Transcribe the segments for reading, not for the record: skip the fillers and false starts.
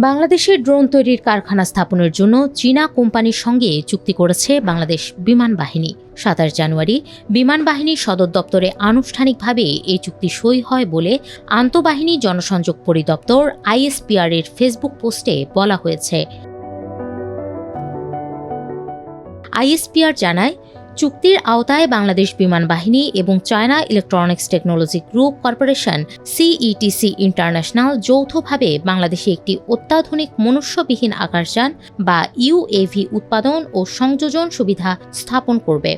বাংলাদেশের ড্রোন তৈরির কারখানা স্থাপনের জন্য চীনা কোম্পানির সঙ্গে চুক্তি করেছে বাংলাদেশ বিমান বাহিনী। ২৭ জানুয়ারি বিমান বাহিনীর সদর দপ্তরে আনুষ্ঠানিকভাবে এই চুক্তি সই হয় বলে আন্তঃবাহিনী জনসংযোগ পরিদপ্তর ISPR এর ফেসবুক পোস্টে বলা হয়েছে। ISPR জানায়, চুক্তির আওতায় বাংলাদেশ বিমান বাহিনী এবং China electronics technology group corporation CETC international যৌথভাবে বাংলাদেশে একটি অত্যাধুনিক মনুষ্যবিহীন আকাশযান বা UAV উৎপাদন ও সংযোজন সুবিধা স্থাপন করবে।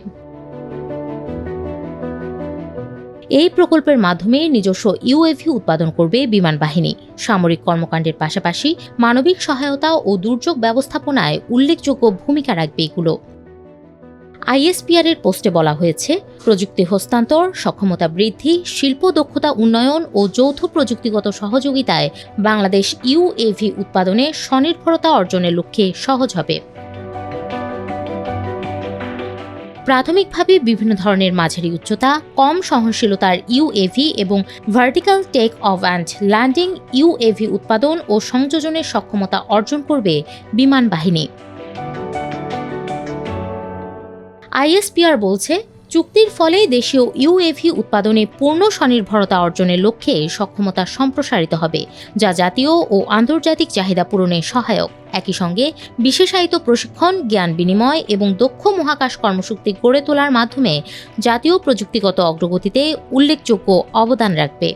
এই প্রকল্পের মাধ্যমে নিজস্ব UAV উৎপাদন করবে বিমান বাহিনী। সামরিক কর্মকাণ্ডের পাশাপাশি মানবিক সহায়তা ও দুর্যোগ ব্যবস্থাপনায় উল্লেখযোগ্য ভূমিকা রাখবে এগুলো। ISPR এর পোস্টে বলা হয়েছে, প্রযুক্তি হস্তান্তর, সক্ষমতা বৃদ্ধি, শিল্প দক্ষতা উন্নয়ন ও যৌথ প্রযুক্তিগত সহযোগিতায় বাংলাদেশ UAV উৎপাদনে স্বনির্ভরতা অর্জনের লক্ষ্যে সহজ হবে। প্রাথমিকভাবে বিভিন্ন ধরনের মাঝারি উচ্চতা, কম সহনশীলতার UAV এবং vertical take off and landing UAV উৎপাদন ও সংযোজনের সক্ষমতা অর্জন করবে বিমান বাহিনী। ISPR বলছে, চুক্তির ফলে দেশীয় UAV উৎপাদনে পূর্ণ স্বনির্ভরতা অর্জনের লক্ষ্যে সক্ষমতা সম্প্রসারিত হবে, যা জাতীয় ও আন্তর্জাতিক চাহিদা পূরণে সহায়ক। একই সঙ্গে বিশেষায়িত প্রশিক্ষণ, জ্ঞান বিনিময় এবং দক্ষ মহাকাশ কর্মশক্তি গড়ে তোলার মাধ্যমে জাতীয় প্রযুক্তিগত অগ্রগতিতে উল্লেখযোগ্য অবদান রাখবে।